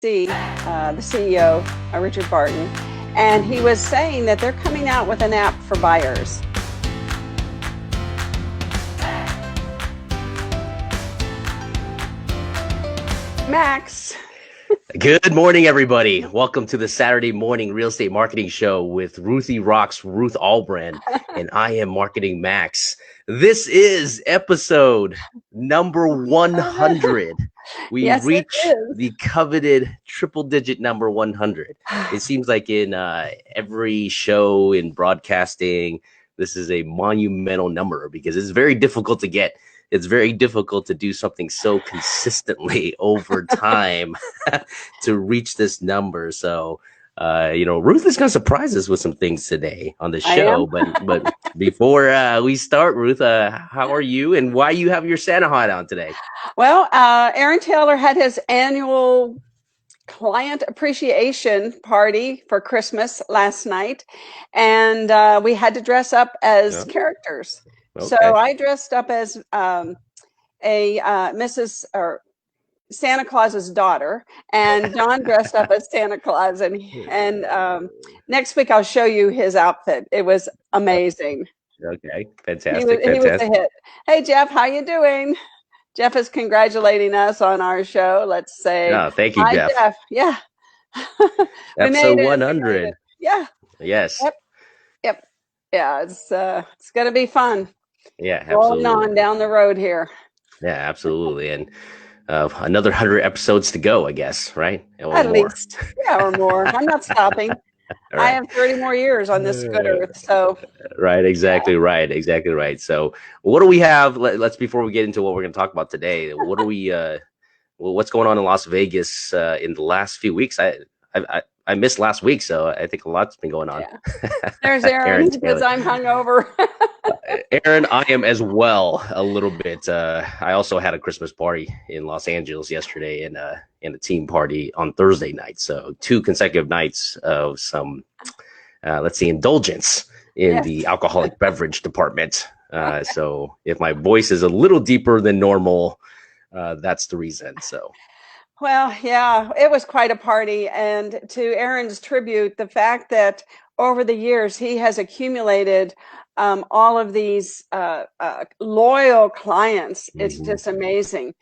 the CEO, Richard Barton, and he was saying that they're coming out with an app for buyers. Max. Good morning, everybody. Welcome to the Saturday morning real estate marketing show with Ruthie Rocks Ruth Allbrand, and I am Marketing Max. This is episode number 100. We reached the coveted triple-digit number 100. It seems like in every show in broadcasting, this is a monumental number because it's very difficult to get. It's very difficult to do something so consistently over time to reach this number. So, Ruth is going to surprise us with some things today on the show. But before we start, Ruth, how are you and why you have your Santa hat on today? Well, Aaron Taylor had his annual client appreciation party for Christmas last night, and we had to dress up as characters. Okay. So I dressed up as Mrs. or Santa Claus's daughter, and John dressed up as Santa Claus. And next week I'll show you his outfit. It was amazing. Okay, fantastic. He was a hit. Hey Jeff, how you doing? Jeff is congratulating us on our show. Let's say, thank you, Jeff. Yeah. Episode 100. Yeah. Yes. Yep. Yeah, it's going to be fun. Yeah, absolutely. Rolling on down the road here. Yeah, absolutely. And another 100 episodes to go, I guess, right? At least. Yeah, or more. I'm not stopping. Right. I have 30 more years on this good earth. So. Right. Exactly right. So what do we have? Let's, before we get into what we're going to talk about today, what do we, what's going on in Las Vegas in the last few weeks? I missed last week, so I think a lot's been going on. Yeah. There's Aaron because I'm hungover. Aaron, I am as well a little bit. I also had a Christmas party in Los Angeles yesterday and a team party on Thursday night. So 2 consecutive nights of some, indulgence in the alcoholic beverage department. So if my voice is a little deeper than normal, that's the reason. So. Well, yeah, it was quite a party. And to Aaron's tribute, the fact that over the years he has accumulated all of these loyal clients, it's just amazing.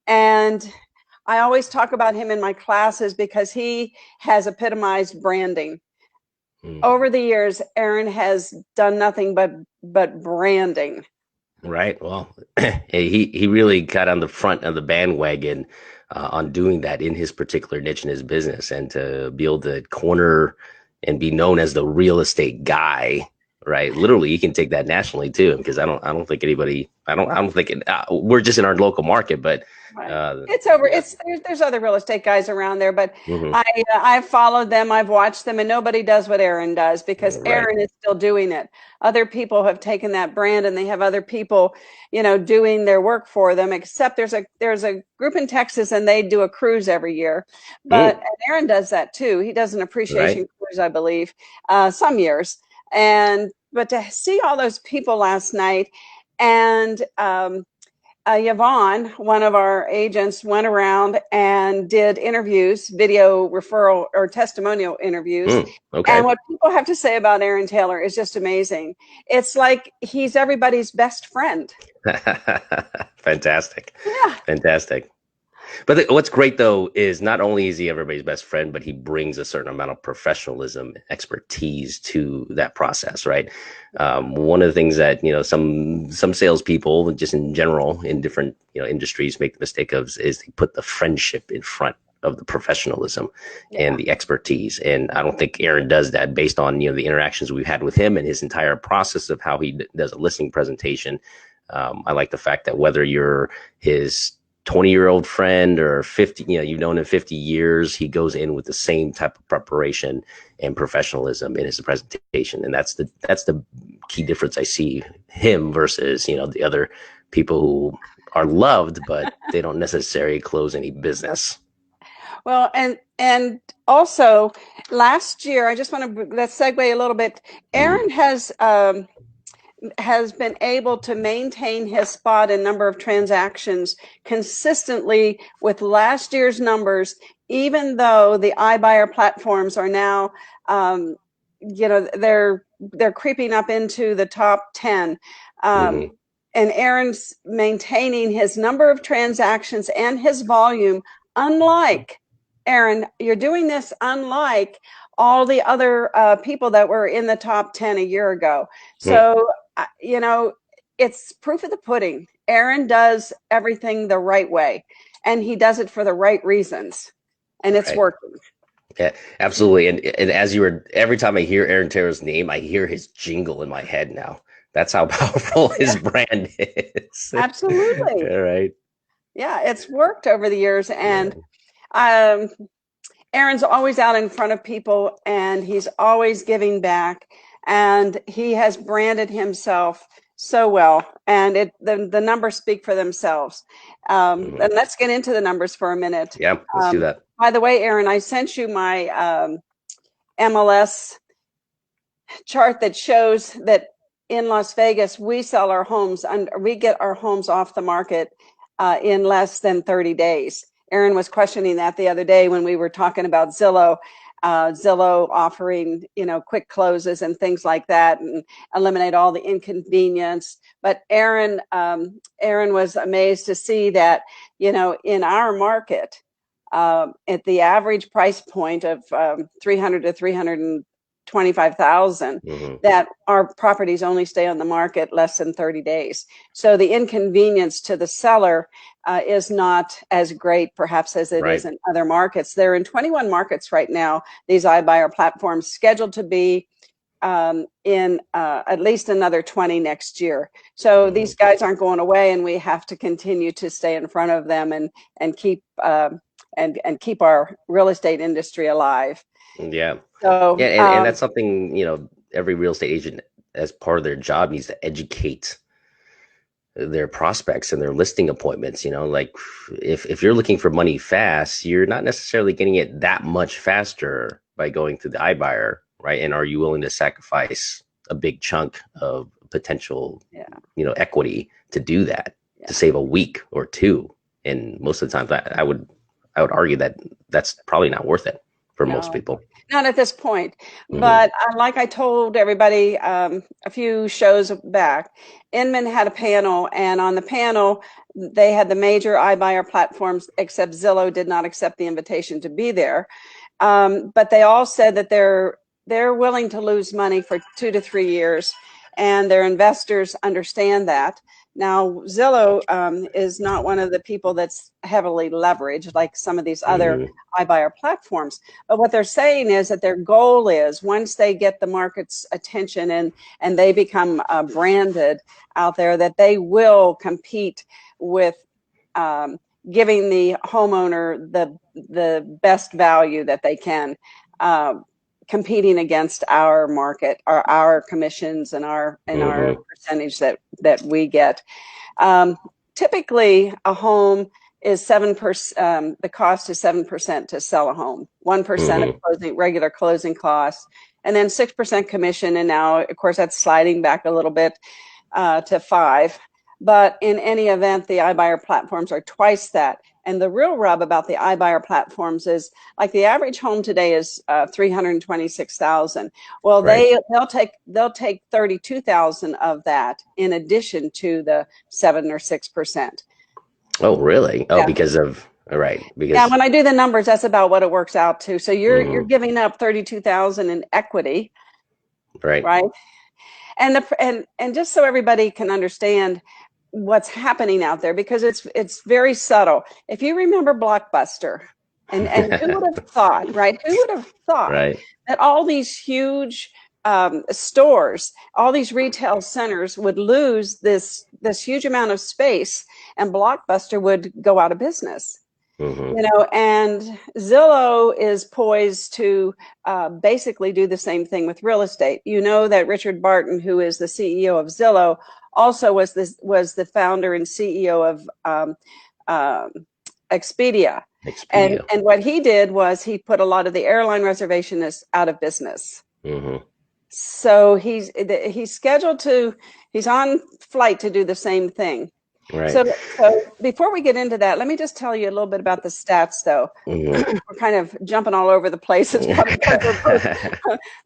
And I always talk about him in my classes because he has epitomized branding. Over the years, Aaron has done nothing but branding. Right. Well, he really got on the front of the bandwagon on doing that in his particular niche in his business, and to be able to corner and be known as the real estate guy, right? Literally, you can take that nationally too, because I don't think anybody, we're just in our local market, but it's over. There's other real estate guys around there, but I've followed them, I've watched them, and nobody does what Aaron does because Aaron is still doing it. Other people have taken that brand and they have other people, doing their work for them. Except there's a group in Texas and they do a cruise every year, but and Aaron does that too. He does an appreciation cruise, I believe, some years. But to see all those people last night, and Yvonne, one of our agents, went around and did interviews, video referral or testimonial interviews. And what people have to say about Aaron Taylor is just amazing. It's like he's everybody's best friend. Fantastic. Yeah. Fantastic. But what's great, though, is not only is he everybody's best friend, but he brings a certain amount of professionalism, expertise to that process, right? One of the things that, some salespeople, just in general, in different, industries make the mistake of is they put the friendship in front of the professionalism and the expertise. And I don't think Aaron does that based on, the interactions we've had with him and his entire process of how he does a listing presentation. I like the fact that whether you're his 20-year-old friend or 50, you've known him 50 years, he goes in with the same type of preparation and professionalism in his presentation. And that's the key difference I see him versus, the other people who are loved, but they don't necessarily close any business. Well, and also last year, I just want to let's segue a little bit. Aaron has been able to maintain his spot in number of transactions consistently with last year's numbers, even though the iBuyer platforms are now, they're creeping up into the top 10. Mm-hmm. And Aaron's maintaining his number of transactions and his volume, unlike Aaron, you're doing this unlike all the other people that were in the top 10 a year ago. So, it's proof of the pudding. Aaron does everything the right way, and he does it for the right reasons, and it's Right. working. Yeah, absolutely. And as you were, every time I hear Aaron Taylor's name, I hear his jingle in my head now. That's how powerful his brand is. Absolutely. All right. Yeah, it's worked over the years, Yeah. and Aaron's always out in front of people, and he's always giving back, and he has branded himself so well, and the numbers speak for themselves. And let's get into the numbers for a minute. Yeah, let's do that. By the way, Aaron, I sent you my MLS chart that shows that in Las Vegas, we sell our homes and we get our homes off the market in less than 30 days. Aaron was questioning that the other day when we were talking about Zillow. Zillow offering, quick closes and things like that, and eliminate all the inconvenience. But Aaron was amazed to see that, in our market, at the average price point of 300 to 325,000, that our properties only stay on the market less than 30 days. So the inconvenience to the seller is not as great, perhaps, as it is in other markets. They're in 21 markets right now, these iBuyer platforms, scheduled to be in at least another 20 next year. So these guys aren't going away, and we have to continue to stay in front of them and keep and keep our real estate industry alive. Yeah. So yeah, and that's something, every real estate agent, as part of their job, needs to educate their prospects and their listing appointments. Like if you're looking for money fast, you're not necessarily getting it that much faster by going through the iBuyer, right? And are you willing to sacrifice a big chunk of potential, equity to do that, to save a week or two? And most of the time, I would argue that that's probably not worth it for most people. Not at this point. But like I told everybody a few shows back, Inman had a panel, and on the panel, they had the major iBuyer platforms, except Zillow did not accept the invitation to be there. But they all said that they're willing to lose money for 2 to 3 years, and their investors understand that. Now, Zillow is not one of the people that's heavily leveraged like some of these other iBuyer platforms. But what they're saying is that their goal is, once they get the market's attention and they become branded out there, that they will compete with giving the homeowner the best value that they can, competing against our market, our commissions and our percentage that we get. Typically, a home is 7%. The cost is 7% to sell a home, 1% of regular closing costs, and then 6% commission. And now, of course, that's sliding back a little bit to 5%. But in any event, the iBuyer platforms are twice that. And the real rub about the iBuyer platforms is, like, the average home today is $326,000. Well, they'll take 32,000 of that in addition to the 7 or 6%. Oh, really? Oh, because of because when I do the numbers, that's about what it works out to. So you're giving up 32,000 in equity, right? And and just so everybody can understand what's happening out there, because it's very subtle. If you remember Blockbuster, and who would have thought, right? Who would have thought that all these huge stores, all these retail centers would lose this huge amount of space, and Blockbuster would go out of business? And Zillow is poised to basically do the same thing with real estate. That Richard Barton, who is the CEO of Zillow, also was the founder and CEO of Expedia. And what he did was he put a lot of the airline reservationists out of business. So he's scheduled to, he's on flight to do the same thing. Right. So before we get into that, let me just tell you a little bit about the stats, though. Mhm. We're kind of jumping all over the place. It's probably because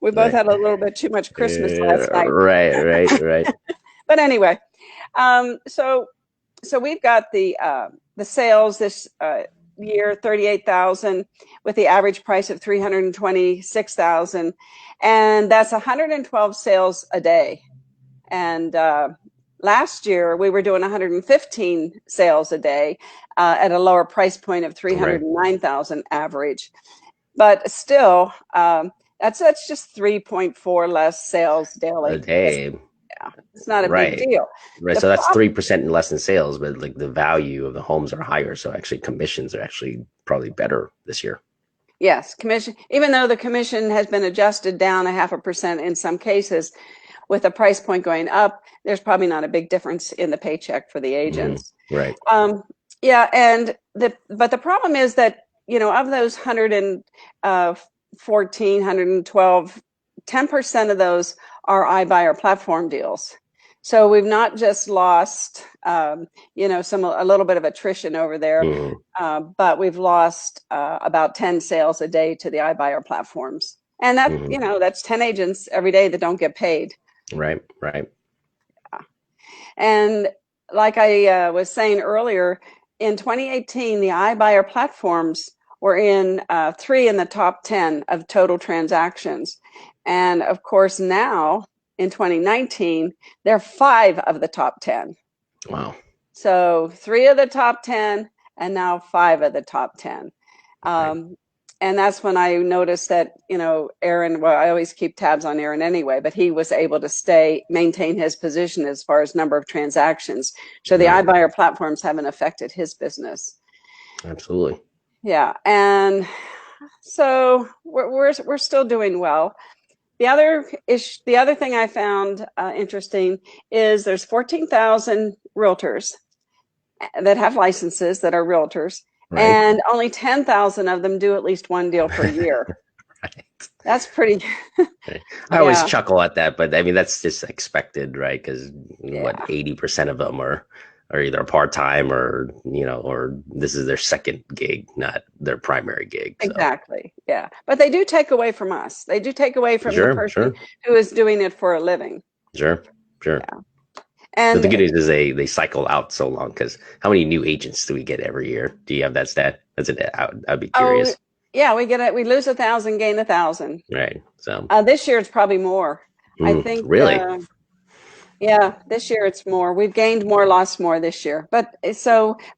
we both Right. had a little bit too much Christmas last night. Right. But anyway, so we've got the sales this year, 38,000, with the average price of 326,000, and that's 112 sales a day. And last year we were doing 115 sales a day at a lower price point of 309,000 average. But still, that's just 3.4 less sales A daily. day. It's not a big Right. deal. Right. The So that's problem, 3% less in sales, but like the value of the homes are higher. So actually commissions are actually probably better this year. yes, commission, even though the commission has been adjusted down 0.5% in some cases, with the price point going up, there's probably not a big difference in the paycheck for the agents. Right. Yeah, and but the problem is that, of those 114, 112, 10% of those are iBuyer platform deals. So we've not just lost, a little bit of attrition over there, Mhm. but we've lost about 10 sales a day to the iBuyer platforms, and Mhm. that's 10 agents every day that don't get paid. Right. And like I was saying earlier, in 2018, the iBuyer platforms were in 3 in the top 10 of total transactions. And of course, now in 2019, they're 5 of the top 10. Wow. So 3 of the top 10, and now 5 of the top 10. Right. And that's when I noticed that, Aaron, well, I always keep tabs on Aaron anyway, but he was able to maintain his position as far as number of transactions. So the Right. iBuyer platforms haven't affected his business. Absolutely. Yeah. And so we're still doing well. The other thing I found interesting is there's 14,000 realtors that have licenses that are realtors, Right. and only 10,000 of them do at least one deal per year. Right. That's pretty, Right. I always yeah, chuckle at that, but I mean that's just expected, right? Because what yeah, 80% of them are either part time or or this is their second gig, not their primary gig. So exactly, yeah. But they do take away from us. They do take away from the sure, person sure, who is doing it for a living. sure, sure. Yeah, But the and good news is they cycle out so long. Because how many new agents do we get every year? Do you have that stat? That's it. I'd be oh, curious. yeah, we get it. We lose 1,000, gain 1,000. Right. So This year it's probably more. I think. really, Yeah, this year it's more. We've gained more, lost more this year. But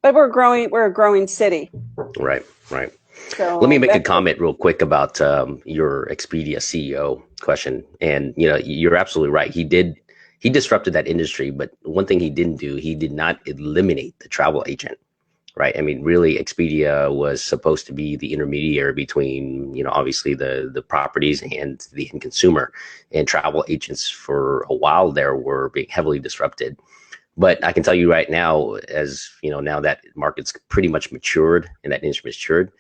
we're growing. We're a growing city. right. Let me So make a that's good. comment real quick about your Expedia CEO question. And you're absolutely right. He disrupted that industry, but one thing he didn't do, he did not eliminate the travel agent. Right. I mean, really, Expedia was supposed to be the intermediary between, obviously the properties and the end consumer. And travel agents for a while there were being heavily disrupted. But I can tell you right now, as now that market's pretty much matured and that industry matured,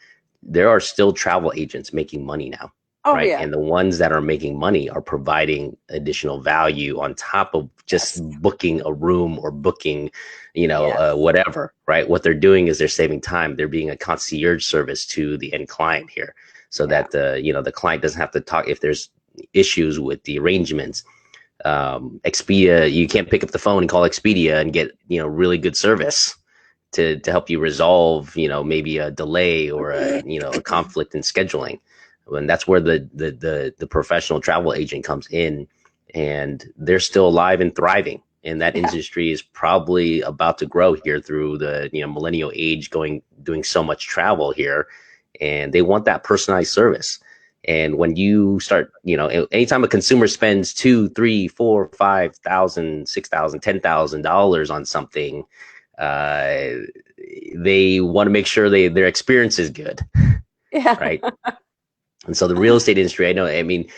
there are still travel agents making money now, Oh right? yeah, And the ones that are making money are providing additional value on top of just yes, booking a room or booking, yes, whatever, right? What they're doing is they're saving time. They're being a concierge service to the end client here, so yeah, that the client doesn't have to talk if there's issues with the arrangements. Expedia, you can't pick up the phone and call Expedia and get really good service to help you resolve maybe a delay or a conflict in scheduling. And that's where the professional travel agent comes in, and they're still alive and thriving. And that yeah, industry is probably about to grow here through the millennial age, doing so much travel here, and they want that personalized service. And when you start, anytime a consumer spends two, three, four, 5,000, 6,000, $10,000 on something, uh, they want to make sure their experience is good, yeah. right? And so the real estate industry, I know, I mean,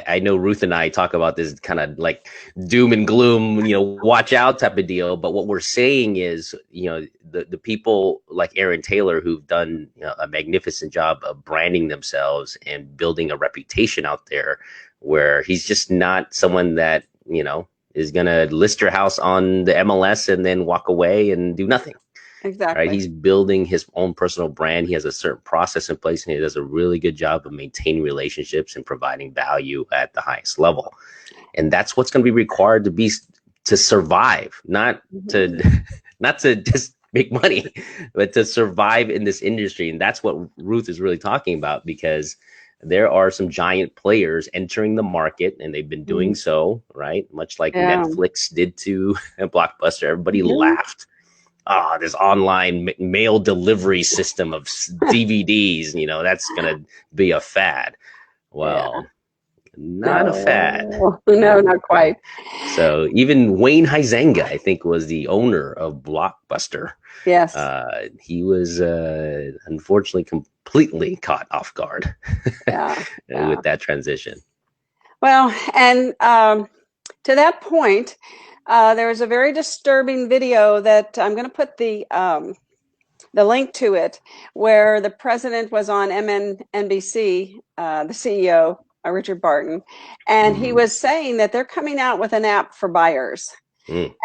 I know Ruth and I talk about this kind of like doom and gloom, watch out type of deal. But what we're saying is, the people like Aaron Taylor who've done a magnificent job of branding themselves and building a reputation out there, where he's just not someone that, is going to list your house on the MLS and then walk away and do nothing. Exactly. Right? He's building his own personal brand. He has a certain process in place, and he does a really good job of maintaining relationships and providing value at the highest level. And that's what's going to be required to survive, not to just make money, but to survive in this industry. And that's what Ruth is really talking about, because there are some giant players entering the market, and they've been doing so, right? Much like Netflix did to Blockbuster. Everybody laughed. This online mail delivery system of DVDs, that's going to be a fad. Well, not a fad. No, not quite. So even Wayne Huizenga, I think, was the owner of Blockbuster. Yes. He was unfortunately completely caught off guard with that transition. Well, and to that point, there was a very disturbing video that I'm going to put the link to it, where the president was on MSNBC, the CEO, Richard Barton, and he was saying that they're coming out with an app for buyers.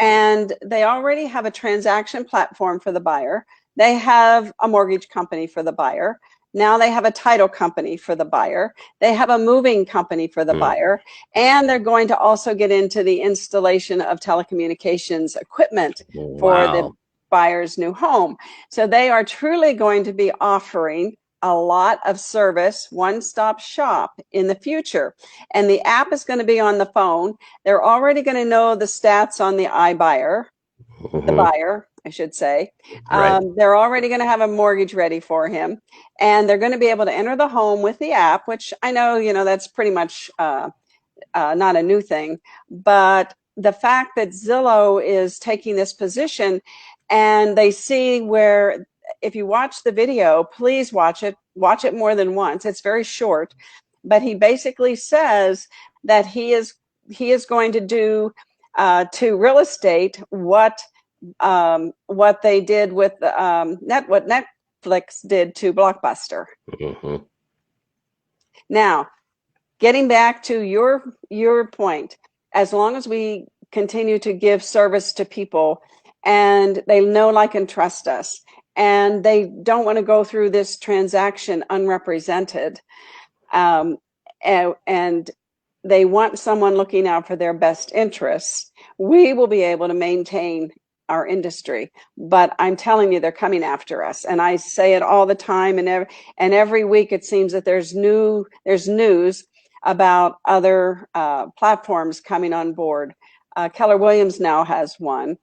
And they already have a transaction platform for the buyer. They have a mortgage company for the buyer. Now they have a title company for the buyer. They have a moving company for the buyer. And they're going to also get into the installation of telecommunications equipment for the buyer's new home. So they are truly going to be offering a lot of service, one-stop shop in the future. And the app is going to be on the phone. They're already going to know the stats on the iBuyer, the buyer, I should say. They're already going to have a mortgage ready for him. And they're going to be able to enter the home with the app, which I know, that's pretty much not a new thing. But the fact that Zillow is taking this position, and they see where, if you watch the video, please watch it more than once. It's very short, but he basically says that he is going to do to real estate what they did with what Netflix did to Blockbuster. Now, getting back to your point, as long as we continue to give service to people, and they know, like, and trust us, and they don't want to go through this transaction unrepresented, and they want someone looking out for their best interests, we will be able to maintain our industry. But I'm telling you, they're coming after us. And I say it all the time, and every week it seems that there's news about other platforms coming on board. Keller Williams now has one.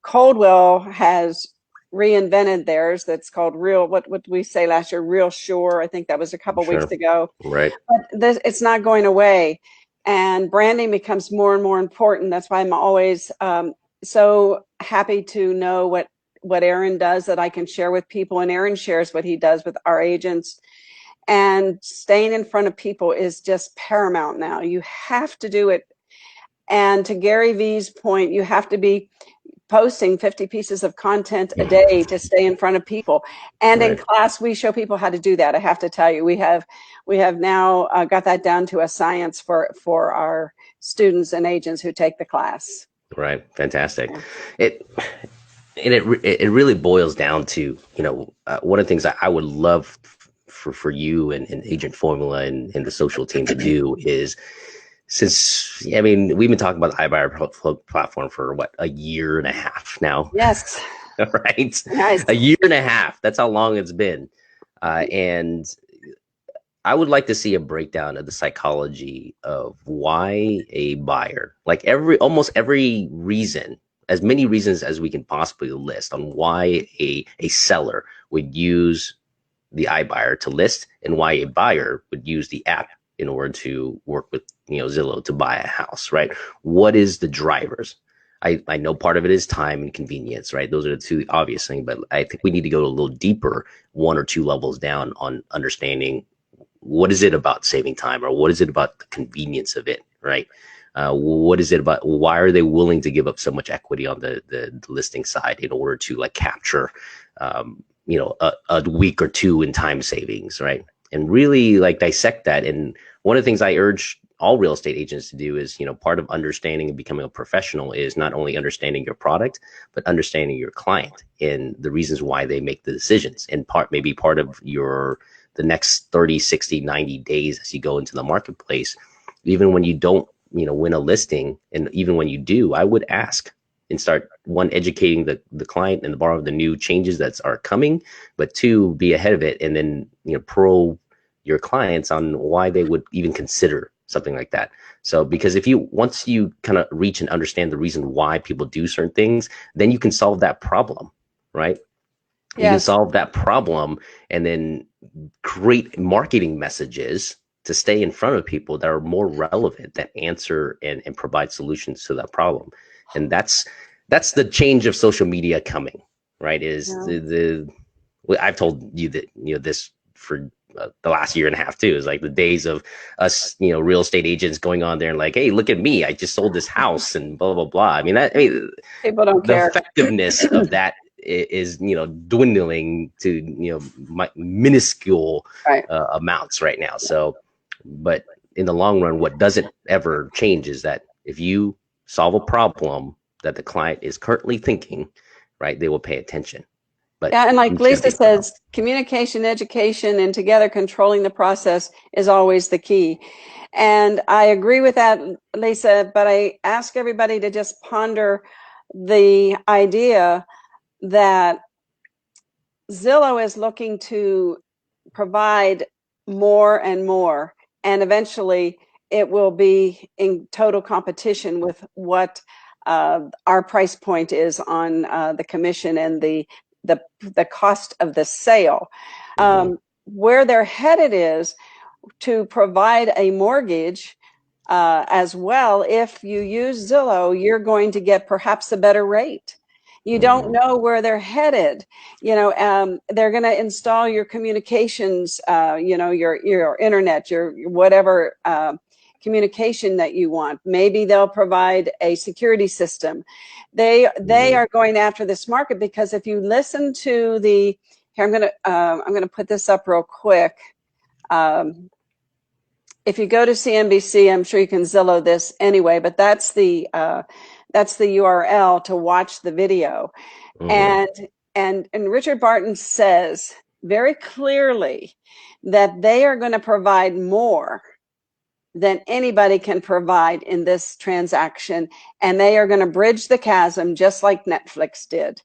Coldwell has reinvented theirs. That's called what did we say last year? Real Sure. I think that was a couple weeks ago. Right. But it's not going away, and branding becomes more and more important. That's why I'm always so happy to know what Aaron does, that I can share with people, and Aaron shares what he does with our agents. And staying in front of people is just paramount now. You have to do it. And to Gary V's point, you have to be posting 50 pieces of content a day to stay in front of people. And in class, we show people how to do that. I have to tell you, we have now got that down to a science for our students and agents who take the class. Right. Fantastic. Yeah. It really boils down to, one of the things I would love for you and Agent Formula and the social team to do is, we've been talking about the iBuyer platform for a year and a half now. Yes. Right. Nice. A year and a half. That's how long it's been. And I would like to see a breakdown of the psychology of why a buyer, like almost every reason, as many reasons as we can possibly list on why a seller would use the iBuyer to list, and why a buyer would use the app in order to work with Zillow to buy a house, right? What is the drivers? I know part of it is time and convenience, right? Those are the two obvious things, but I think we need to go a little deeper, one or two levels down, on understanding what is it about saving time, or what is it about the convenience of it, right? What is it about? Why are they willing to give up so much equity on the listing side in order to capture, a week or two in time savings, right? And really dissect that. And one of the things I urge all real estate agents to do is, part of understanding and becoming a professional is not only understanding your product, but understanding your client and the reasons why they make the decisions. And maybe part of the next 30, 60, 90 days as you go into the marketplace, even when you don't, win a listing, and even when you do, I would ask and start, one, educating the client and the borrower of the new changes that are coming, but two, be ahead of it, and then, pro your clients on why they would even consider something like that. So, because once you kind of reach and understand the reason why people do certain things, then you can solve that problem, right? Yes. You can solve that problem and then create marketing messages to stay in front of people that are more relevant, that answer and provide solutions to that problem. And that's the change of social media coming, right? Is I've told you that, this for the last year and a half too, is like the days of us, real estate agents going on there and like, hey, look at me, I just sold this house and blah, blah, blah. I mean, people don't care. The effectiveness of that is, dwindling to, minuscule amounts right now. So, but in the long run, what doesn't ever change is that if you solve a problem that the client is currently thinking, right, they will pay attention. But yeah, and like Lisa says, communication, education, and together controlling the process is always the key. And I agree with that, Lisa, but I ask everybody to just ponder the idea that Zillow is looking to provide more and more, and eventually it will be in total competition with what our price point is on the commission and the cost of the sale. Where they're headed is to provide a mortgage as well. If you use Zillow, you're going to get perhaps a better rate. You don't know where they're headed. They're going to install your communications, your internet, your whatever communication that you want. Maybe they'll provide a security system. They are going after this market because if you listen to here, I'm gonna put this up real quick. If you go to CNBC, I'm sure you can Zillow this anyway, but that's the URL to watch the video. And Richard Barton says very clearly that they are going to provide more than anybody can provide in this transaction, and they are going to bridge the chasm just like Netflix did.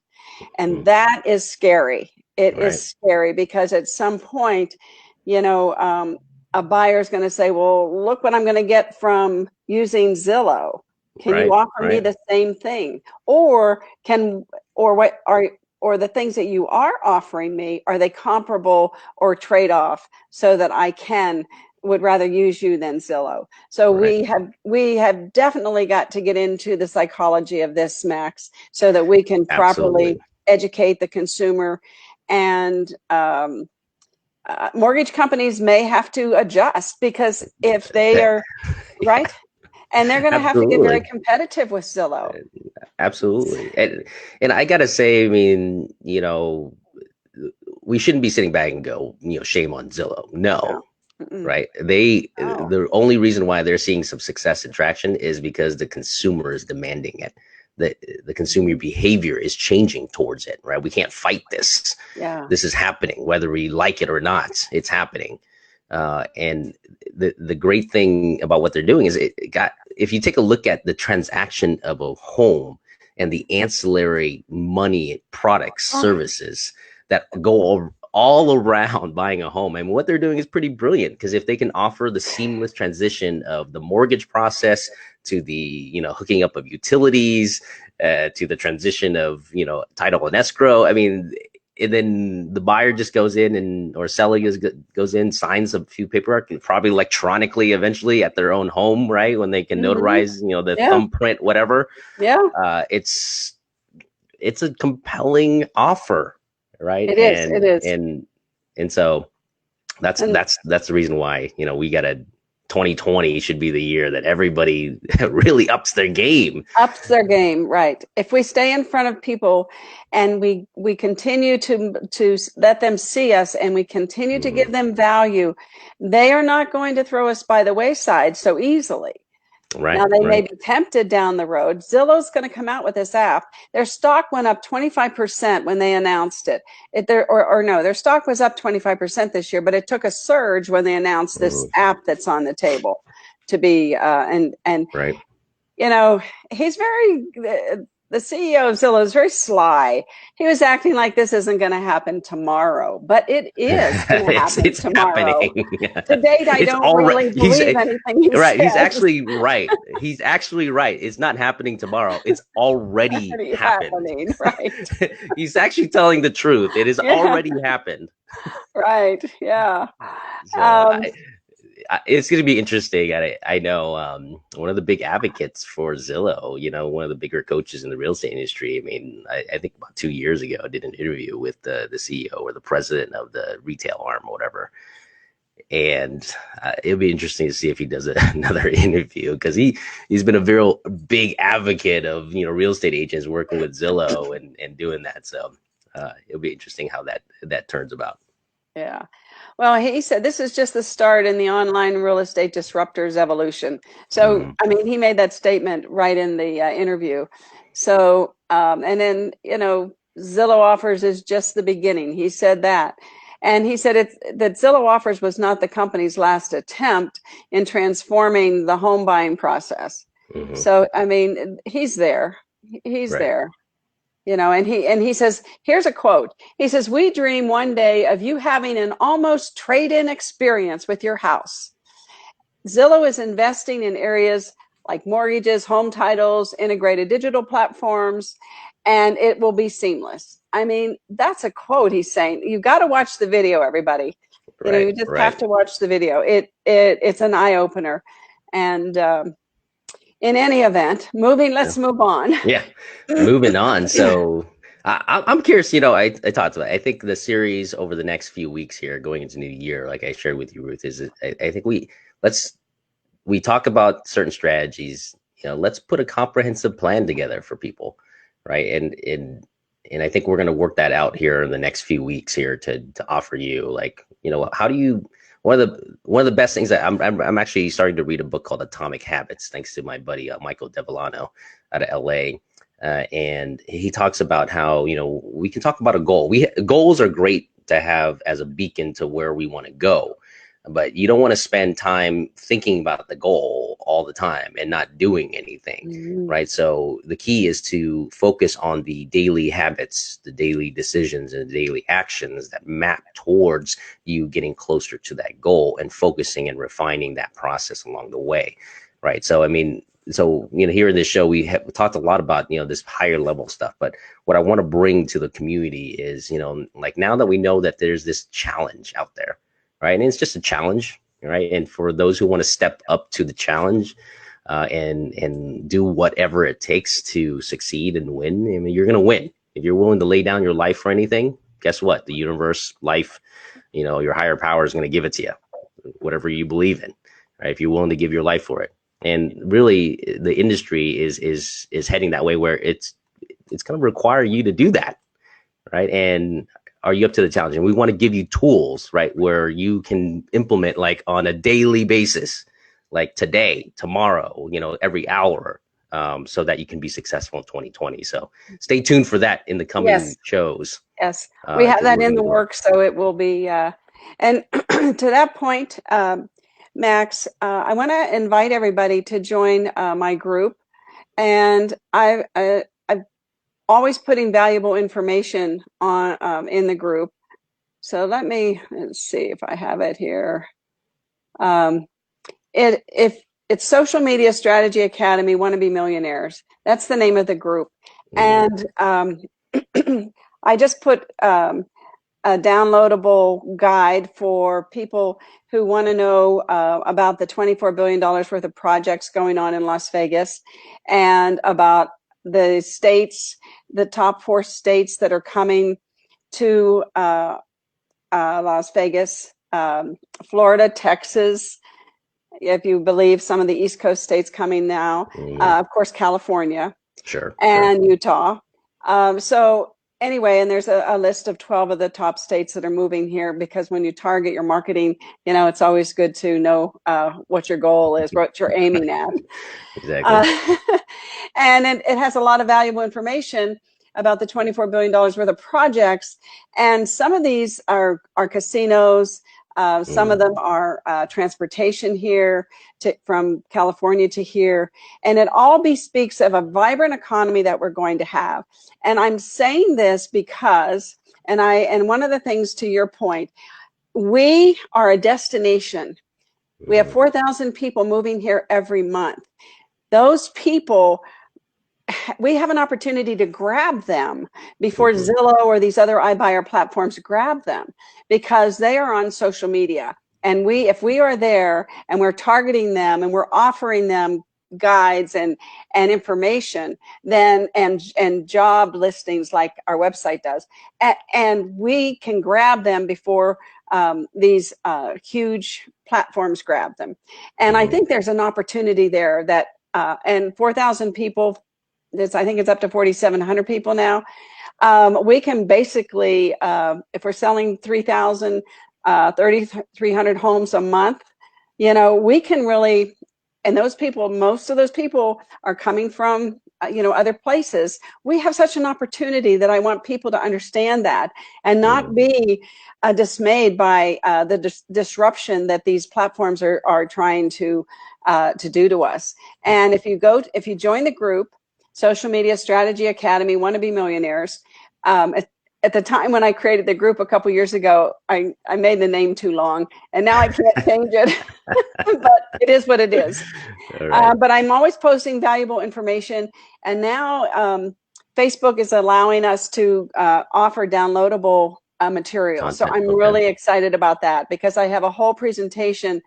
And that is scary. It is scary because at some point, a buyer is going to say, well, look what I'm going to get from using Zillow. Can you offer me the same thing? Or the things that you are offering me, are they comparable or trade-off so that I would rather use you than Zillow? So we have definitely got to get into the psychology of this, Max, so that we can properly educate the consumer. And mortgage companies may have to adjust, because if they are and they're going to have to get very competitive with Zillow. Absolutely. And I got to say, I mean, we shouldn't be sitting back and go, shame on Zillow. No. Right. The only reason why they're seeing some success and traction is because the consumer is demanding it. The consumer behavior is changing towards it. Right. We can't fight this. Yeah. This is happening, whether we like it or not. It's happening. And the great thing about what they're doing is if you take a look at the transaction of a home and the ancillary money, products, services that go all around buying a home, and what they're doing is pretty brilliant, because if they can offer the seamless transition of the mortgage process to the hooking up of utilities, to the transition of title and escrow, I mean, and then the buyer just goes in or seller goes in, signs a few paperwork, and probably electronically eventually at their own home, right, when they can notarize the thumbprint, whatever. It's a compelling offer. Right. It is. And so that's the reason why, we got to 2020 should be the year that everybody really ups their game. Ups their game, right. If we stay in front of people and we continue to let them see us and we continue to give them value, they are not going to throw us by the wayside so easily. Right. Now, they may be tempted down the road. Zillow's going to come out with this app. Their stock went up 25% when they announced it. Their stock was up 25% this year, but it took a surge when they announced this app that's on the table to be, right. You know, he's very, the CEO of Zillow is very sly. He was acting like this isn't going to happen tomorrow, but it is going to happen it's tomorrow. Happening. To date, I don't really believe anything he right. says. He's actually right. He's actually right. It's not happening tomorrow. It's already happened. Right. He's actually telling the truth. It has already happened. Right. Yeah. So, it's going to be interesting. I know one of the big advocates for Zillow, you know, one of the bigger coaches in the real estate industry. I mean, I think about 2 years ago, I did an interview with the CEO or the president of the retail arm or whatever. And it'll be interesting to see if he does another interview, because he's been a very big advocate of, you know, real estate agents working with Zillow and doing that. So it'll be interesting how that turns about. Yeah. Well, he said this is just the start in the online real estate disruptors evolution. So, I mean, he made that statement right in the interview. So, and then, you know, Zillow Offers is just the beginning. He said that. And he said that Zillow Offers was not the company's last attempt in transforming the home buying process. So, I mean, he's there. He's there. You know, and he says, here's a quote. He says, "We dream one day of you having an almost trade-in experience with your house. Zillow is investing in areas like mortgages, home titles, integrated digital platforms, and it will be seamless." I mean, that's a quote he's saying. You've got to watch the video, everybody. You know, you just have to watch the video. It's an eye-opener. And in any event, let's move on. Yeah, moving on. So I'm curious, you know, I talked about it. I think the series over the next few weeks here going into new year, like I shared with you, Ruth, is I think we talk about certain strategies, you know, let's put a comprehensive plan together for people. Right. And I think we're going to work that out here in the next few weeks here to offer you, like, you know, how do you, one of the best things that I'm actually starting to read a book called Atomic Habits, thanks to my buddy Michael Devellano out of LA, and he talks about how, you know, we can talk about a goal. Goals are great to have as a beacon to where we want to go, but you don't want to spend time thinking about the goal all the time and not doing anything, right? So the key is to focus on the daily habits, the daily decisions, and the daily actions that map towards you getting closer to that goal, and focusing and refining that process along the way, right? So, I mean, so, you know, here in this show, we have talked a lot about, you know, this higher level stuff, but what I want to bring to the community is, you know, like, now that we know that there's this challenge out there, right? And it's just a challenge, right? And for those who want to step up to the challenge and do whatever it takes to succeed and win, I mean, you're going to win. If you're willing to lay down your life for anything, guess what? The universe, life, you know, your higher power is going to give it to you, whatever you believe in, right? If you're willing to give your life for it. And really, the industry is heading that way, where it's going to require you to do that, right? And are you up to the challenge? And we want to give you tools, right, where you can implement, like, on a daily basis, like today, tomorrow, you know, every hour, so that you can be successful in 2020. So stay tuned for that in the coming shows. Yes, we have that in the works, so it will be. And to that point, Max, I want to invite everybody to join my group, and I'm always putting valuable information on in the group. So let's see if I have it here. It's Social Media Strategy Academy Wannabe Millionaires. That's the name of the group. And I just put a downloadable guide for people who want to know about the $24 billion worth of projects going on in Las Vegas, and about the states, the top 4 states that are coming to Las Vegas, Florida, Texas, if you believe some of the East Coast states coming now, of course, California. Sure. And Utah. So anyway, and there's a list of 12 of the top states that are moving here, because when you target your marketing, it's always good to know what your goal is, what you're aiming at. Exactly. And it has a lot of valuable information about the $24 billion worth of projects. And some of these are casinos. Some of them are transportation here from California to here. And it all bespeaks of a vibrant economy that we're going to have. And I'm saying this because, and one of the things, to your point, we are a destination. We have 4,000 people moving here every month. Those people, we have an opportunity to grab them before Zillow or these other iBuyer platforms grab them, because they are on social media. And if we are there and we're targeting them and we're offering them guides and information, then and job listings like our website does, and we can grab them before these huge platforms grab them. And I think there's an opportunity there that and 4,000 people, I think it's up to 4,700 people now. We can basically, if we're selling 3,300 homes a month, we can really, and those people, most of those people are coming from, other places. We have such an opportunity that I want people to understand that and not be dismayed by the disruption that these platforms are trying to do to us. And if you join the group, Social Media Strategy Academy, Wannabe Millionaires. At the time when I created the group a couple years ago, I made the name too long, and now I can't change it. But it is what it is. Right. But I'm always posting valuable information, and now Facebook is allowing us to offer downloadable material. Content, so I'm really excited about that, because I have a whole presentation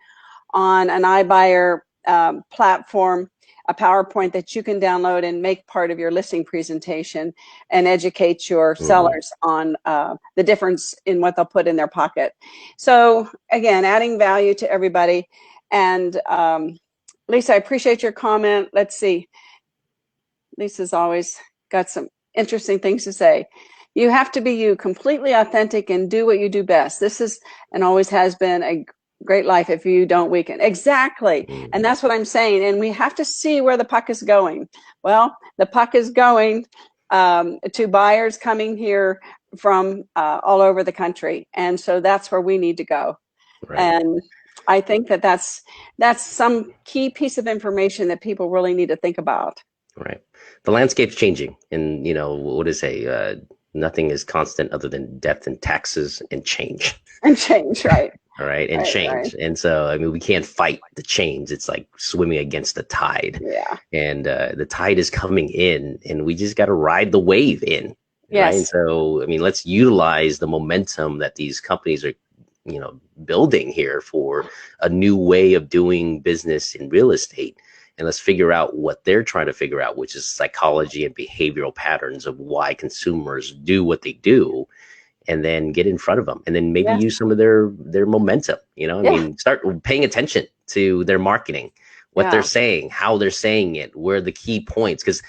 on an iBuyer platform, a PowerPoint that you can download and make part of your listing presentation and educate your sellers on the difference in what they'll put in their pocket. So again, adding value to everybody. And Lisa, I appreciate your comment. Let's see. Lisa's always got some interesting things to say. You have to be you, completely authentic, and do what you do best. This is and always has been a great life. If you don't weaken. Exactly. And that's what I'm saying. And we have to see where the puck is going. Well, the puck is going to buyers coming here from all over the country. And so that's where we need to go. Right. And I think that's some key piece of information that people really need to think about. Right. The landscape's changing. And, what is nothing is constant other than death and taxes and change. And change, right. All right. And change. Right. And so, we can't fight the change. It's like swimming against the tide. Yeah. And the tide is coming in, and we just got to ride the wave in. Yes. Right. And so, let's utilize the momentum that these companies are, building here for a new way of doing business in real estate. And let's figure out what they're trying to figure out, which is psychology and behavioral patterns of why consumers do what they do. And then get in front of them, and then maybe use some of their momentum. Start paying attention to their marketing, what they're saying, how they're saying it, where the key points, because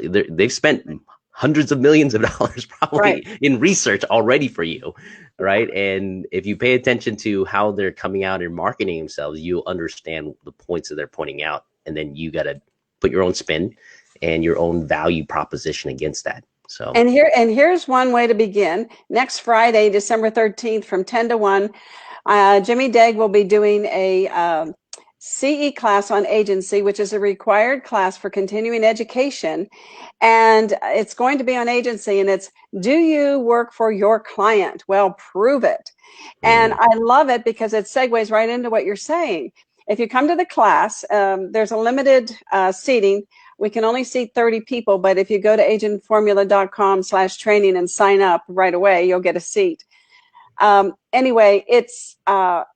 they've spent hundreds of millions of dollars probably in research already for you, right? And if you pay attention to how they're coming out and marketing themselves, you'll understand the points that they're pointing out, and then you got to put your own spin and your own value proposition against that. So here's one way to begin. Next Friday, December 13th, from 10 to 1, Jimmy Degg will be doing a CE class on agency, which is a required class for continuing education. And it's going to be on agency, and it's, do you work for your client? Well, prove it. And I love it because it segues right into what you're saying. If you come to the class, there's a limited seating. We can only seat 30 people, but if you go to agentformula.com/training and sign up right away, you'll get a seat. Anyway, it's a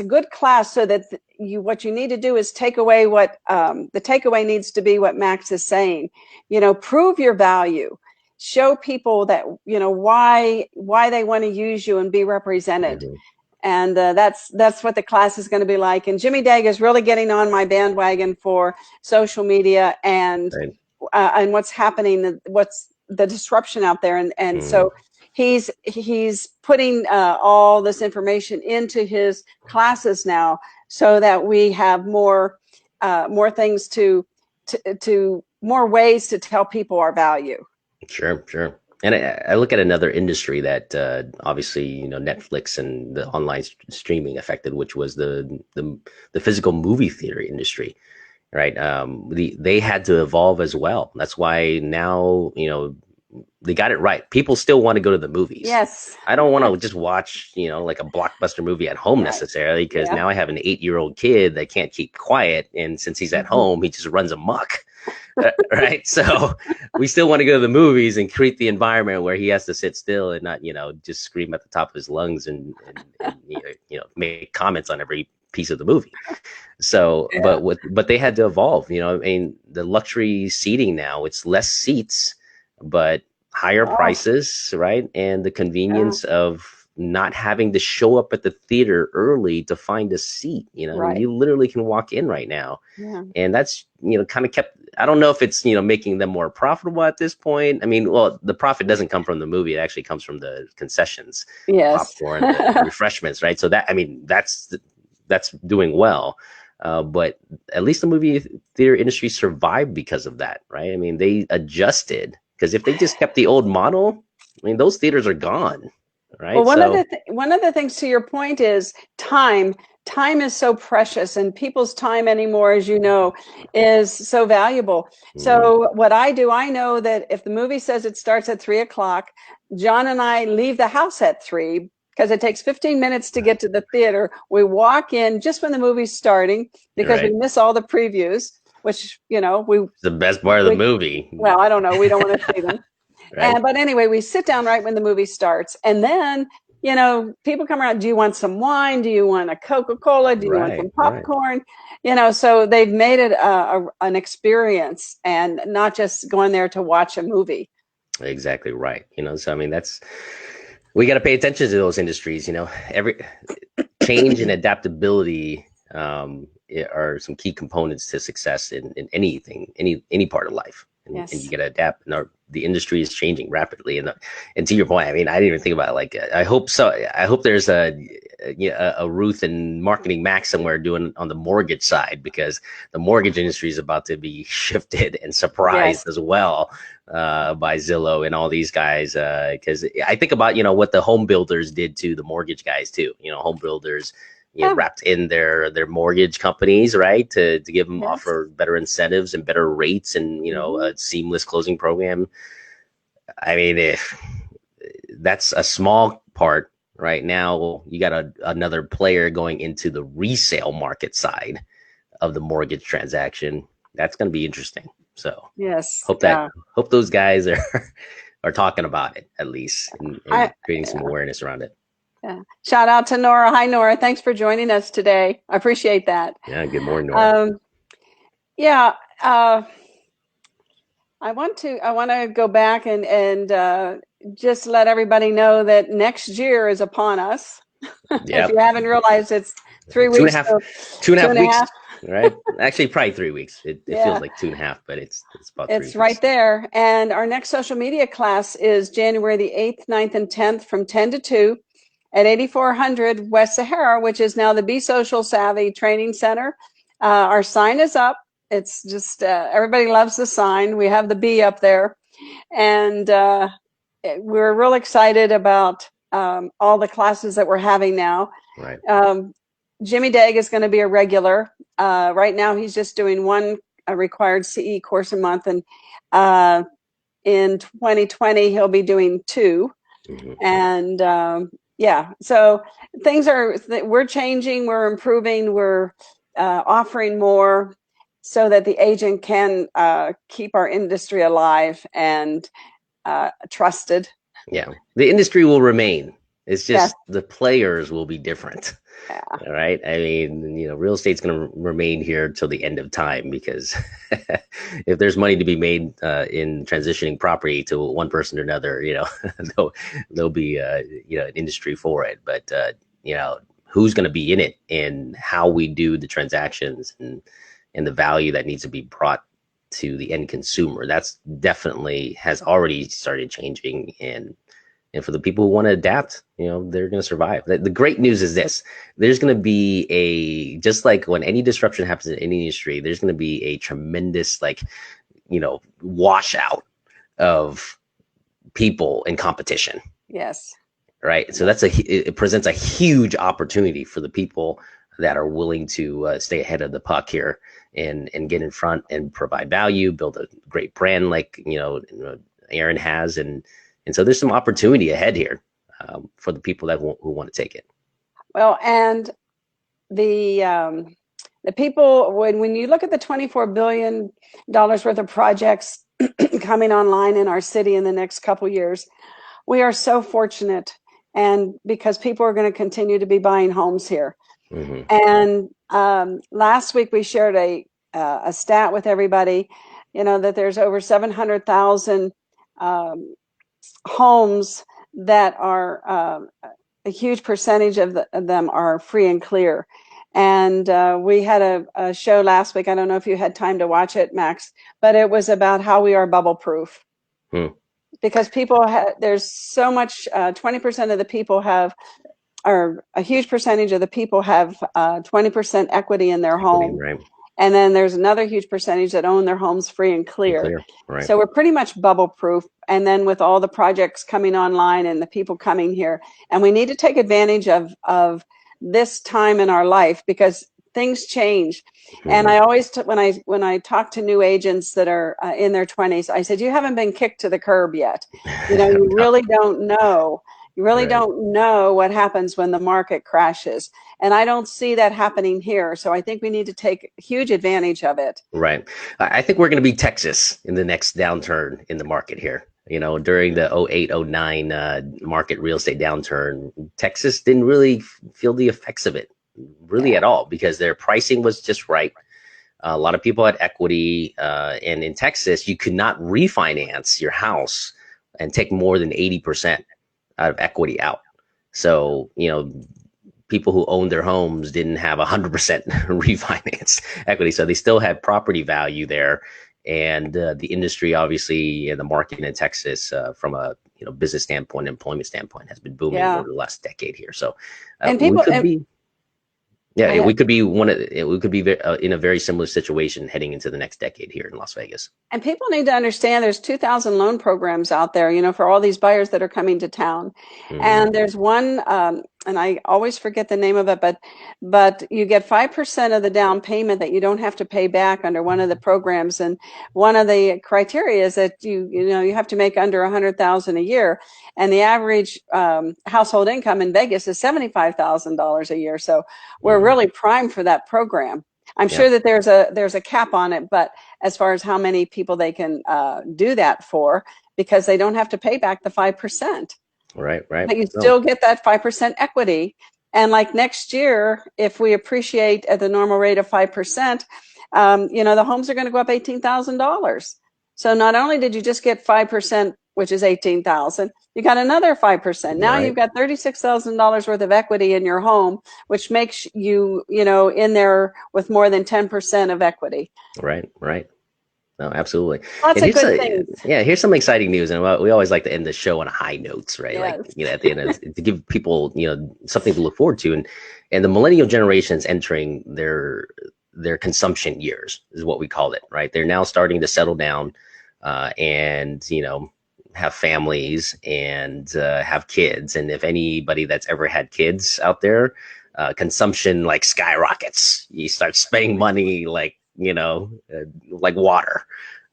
good class, so that what you need to do is take away what the takeaway needs to be what Max is saying. Prove your value, show people that why they want to use you and be represented. And that's what the class is going to be like. And Jimmy Dague is really getting on my bandwagon for social media and what's happening, what's the disruption out there, and so he's putting all this information into his classes now, so that we have more things to more ways to tell people our value. Sure. And I look at another industry that obviously, Netflix and the online streaming affected, which was the physical movie theater industry, right? They had to evolve as well. That's why now, they got it right. People still want to go to the movies. Yes. I don't want to just watch, like a blockbuster movie at home necessarily, because now I have an 8-year-old kid that can't keep quiet. And since he's at home, he just runs amok. Right. So we still want to go to the movies and create the environment where he has to sit still and not, just scream at the top of his lungs and make comments on every piece of the movie. So, but they had to evolve, I mean, the luxury seating now, it's less seats, but higher prices, right? And the convenience of not having to show up at the theater early to find a seat, you literally can walk in right now. And that's, kind of kept, I don't know if it's, making them more profitable at this point. I mean, well, the profit doesn't come from the movie. It actually comes from the concessions, popcorn, the refreshments, right? So that, I mean, that's doing well. But at least the movie theater industry survived because of that, right? I mean, they adjusted, because if they just kept the old model, I mean, those theaters are gone. Right. Well, one of the things, to your point, is time. Time is so precious, and people's time anymore, as you know, is so valuable. So what I do, I know that if the movie says it starts at 3:00, John and I leave the house at 3, because it takes 15 minutes to get to the theater. We walk in just when the movie's starting, because we miss all the previews, which, it's the best part of the movie. Well, I don't know. We don't want to see them. Right. But anyway, we sit down right when the movie starts, and then, people come around. Do you want some wine? Do you want a Coca-Cola? Do you want some popcorn? So they've made it an experience, and not just going there to watch a movie. Exactly right. So I mean, we got to pay attention to those industries. Every change and adaptability are some key components to success in anything, any part of life. And you got to adapt. And the industry is changing rapidly. And to your point, I mean, I didn't even think about it. Like, I hope so. I hope there's a Ruth and Marketing Max somewhere doing on the mortgage side, because the mortgage industry is about to be shifted and surprised as well by Zillow and all these guys. Because I think about, what the home builders did to the mortgage guys too. Home builders, wrapped in their mortgage companies, right, to give them offer better incentives and better rates, and a seamless closing program. I mean, if that's a small part right now, you got another player going into the resale market side of the mortgage transaction. That's going to be interesting. So hope those guys are talking about it, at least, and creating some awareness around it. Yeah. Shout out to Nora. Hi, Nora. Thanks for joining us today. I appreciate that. Yeah. Good morning, Nora. I want to go back and just let everybody know that next year is upon us. If you haven't realized, it's 3 weeks. Two and a half weeks. Right. Actually, probably 3 weeks. It feels like 2.5, but it's about 3 weeks. It's right there. And our next social media class is January the 8th, 9th, and 10th from 10 to 2. At 8400 West Sahara, which is now the Be Social Savvy Training Center. Our sign is up. It's just, everybody loves the sign. We have the B up there. And we're real excited about all the classes that we're having now. Right. Jimmy Dague is going to be a regular. Right now, he's just doing one required CE course a month. And in 2020, he'll be doing 2. And so we're changing, we're improving, we're offering more, so that the agent can keep our industry alive and trusted. Yeah, the industry will remain. It's just the players will be different. Yeah. All right. I mean, real estate's going to remain here till the end of time, because if there's money to be made in transitioning property to one person or another, there'll be an industry for it. But who's going to be in it and how we do the transactions and the value that needs to be brought to the end consumer. That's definitely has already started changing. And for the people who want to adapt, they're going to survive. The great news is this: there's going to be just like when any disruption happens in any industry, there's going to be a tremendous washout of people in competition. Yes. Right. So it presents a huge opportunity for the people that are willing to stay ahead of the puck here and get in front and provide value, build a great brand like, Aaron has. And so there's some opportunity ahead here for the people who want to take it. Well, and the people, when you look at the $24 billion worth of projects coming online in our city in the next couple years, we are so fortunate. And because people are going to continue to be buying homes here. Mm-hmm. And last week we shared a stat with everybody, that there's over 700,000 homes that are a huge percentage of them are free and clear. And we had a show last week. I don't know if you had time to watch it, Max, but it was about how we are bubble proof. Because there's so much, 20% of the people or a huge percentage of the people have 20% equity in their home. Right. And then there's another huge percentage that own their homes free and clear. Right. So we're pretty much bubble proof. And then with all the projects coming online and the people coming here, and we need to take advantage of this time in our life because things change. Mm-hmm. And I always, when I talk to new agents that are in their 20s, I said, you haven't been kicked to the curb yet. You really don't know. You really don't know what happens when the market crashes. And I don't see that happening here. So I think we need to take huge advantage of it. Right. I think we're going to be Texas in the next downturn in the market here. During the 2008-09 market real estate downturn, Texas didn't really feel the effects of it really at all because their pricing was just right. A lot of people had equity. And in Texas, you could not refinance your house and take more than 80% out of equity out. So, people who owned their homes didn't have 100% refinance equity. So they still had property value there. And the industry, obviously, and the market in Texas, from a business standpoint, employment standpoint, has been booming over the last decade here. So, and people, we could be in a very similar situation heading into the next decade here in Las Vegas. And people need to understand there's 2,000 loan programs out there, for all these buyers that are coming to town. Mm-hmm. And there's one, and I always forget the name of it, but you get 5% of the down payment that you don't have to pay back under one of the programs. And one of the criteria is that you have to make under $100,000 a year. And the average household income in Vegas is $75,000 a year. So we're really primed for that program. I'm sure that there's a cap on it, but as far as how many people they can do that for, because they don't have to pay back the 5%. Right. But you still get that 5% equity. And like next year, if we appreciate at the normal rate of 5%, the homes are going to go up $18,000. So not only did you just get 5%, which is $18,000, you got another 5%. Now you've got $36,000 worth of equity in your home, which makes you, in there with more than 10% of equity. Right. No, absolutely. Lots of good things. Yeah, here's some exciting news, and we always like to end the show on a high notes, right? Yes. Like at the end to give people something to look forward to, and the millennial generation's entering their consumption years is what we call it, right? They're now starting to settle down, and have families and have kids, and if anybody that's ever had kids out there, consumption like skyrockets. You start spending money like water.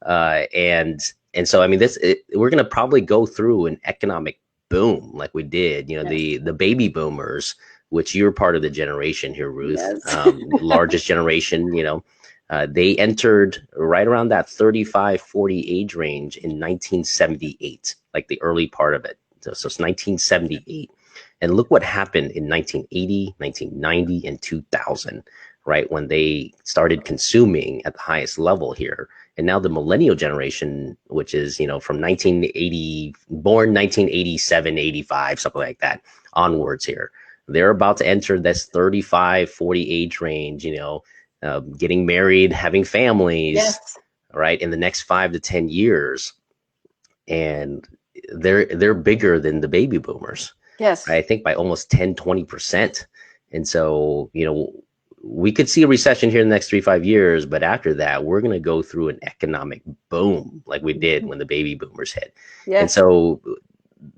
And so, I mean, we're going to probably go through an economic boom like we did, the baby boomers, which you're part of the generation here, Ruth, largest generation, they entered right around that 35, 40 age range in 1978, like the early part of it. So it's 1978. And look what happened in 1980, 1990, and 2000. Right, when they started consuming at the highest level here. And now the millennial generation, which is, from 1980, born 1987, 85, something like that, onwards here, they're about to enter this 35, 40 age range, getting married, having families, Yes. right, in the next 5 to 10 years. And they're bigger than the baby boomers. Yes. Right? I think by almost 10, 20%. And so, we could see a recession here in the next 3-5 years, but after that, we're going to go through an economic boom like we did when the baby boomers hit. Yes. And so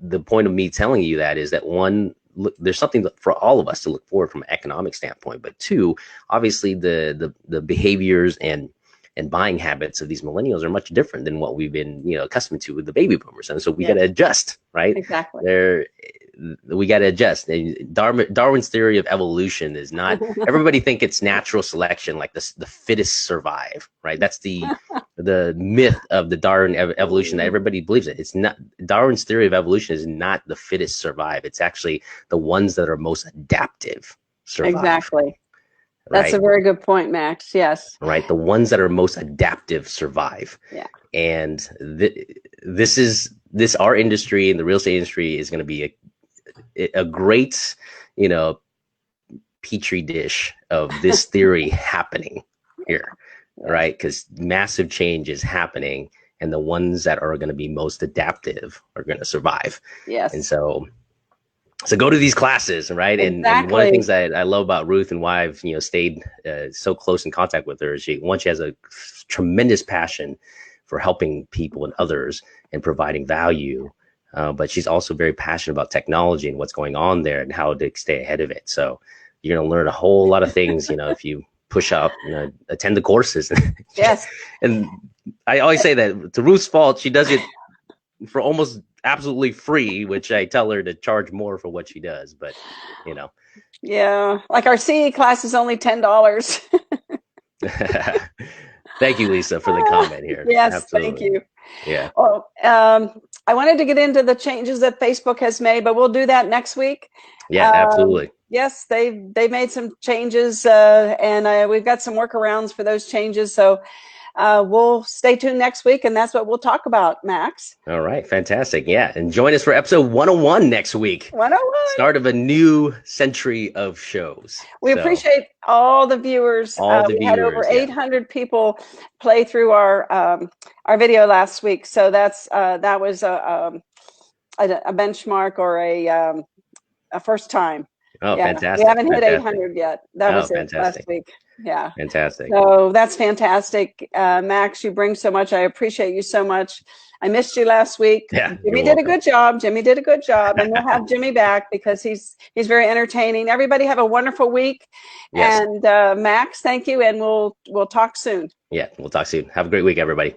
the point of me telling you that is that, one, look, there's something for all of us to look forward from an economic standpoint, but two, obviously the behaviors and buying habits of these millennials are much different than what we've been, accustomed to with the baby boomers. And so we got to adjust, right? Exactly. We got to adjust. Darwin's theory of evolution is not, everybody think it's natural selection, like the fittest survive, right? That's the myth of the Darwin evolution that everybody believes in. It's not, Darwin's theory of evolution is not the fittest survive. It's actually the ones that are most adaptive survive. Exactly. That's a very good point, Max. Yes. Right. The ones that are most adaptive survive. Yeah. And our industry and the real estate industry is going to be a great, petri dish of this theory happening here, right? Because massive change is happening, and the ones that are going to be most adaptive are going to survive. Yes. And so go to these classes, right? And one of the things that I love about Ruth and why I've stayed so close in contact with her is she has a tremendous passion for helping people and others and providing value. But she's also very passionate about technology and what's going on there and how to stay ahead of it. So you're going to learn a whole lot of things, if you push up, attend the courses. Yes. And I always say that to Ruth's fault, she does it for almost absolutely free, which I tell her to charge more for what she does. But, Yeah. Like our CE class is only $10. Thank you, Lisa, for the comment here. Yes, absolutely. Thank you. Yeah. Oh, I wanted to get into the changes that Facebook has made, but we'll do that next week. Yeah, absolutely. Yes, they made some changes, and we've got some workarounds for those changes. So we'll stay tuned next week, and that's what we'll talk about, Max. All right, fantastic. Yeah, and join us for episode 101 next week. 101. Start of a new century of shows. We appreciate all the viewers. We had over 800 people play through our video last week, so that was a benchmark or a first time. Oh, yeah. Fantastic. We haven't hit 800 yet. That was it last week. Yeah. Fantastic. So that's fantastic. Max, you bring so much. I appreciate you so much. I missed you last week. Yeah, Jimmy did a good job. And we'll have Jimmy back because he's very entertaining. Everybody have a wonderful week. Yes. And Max, thank you. And we'll talk soon. Yeah, we'll talk soon. Have a great week, everybody.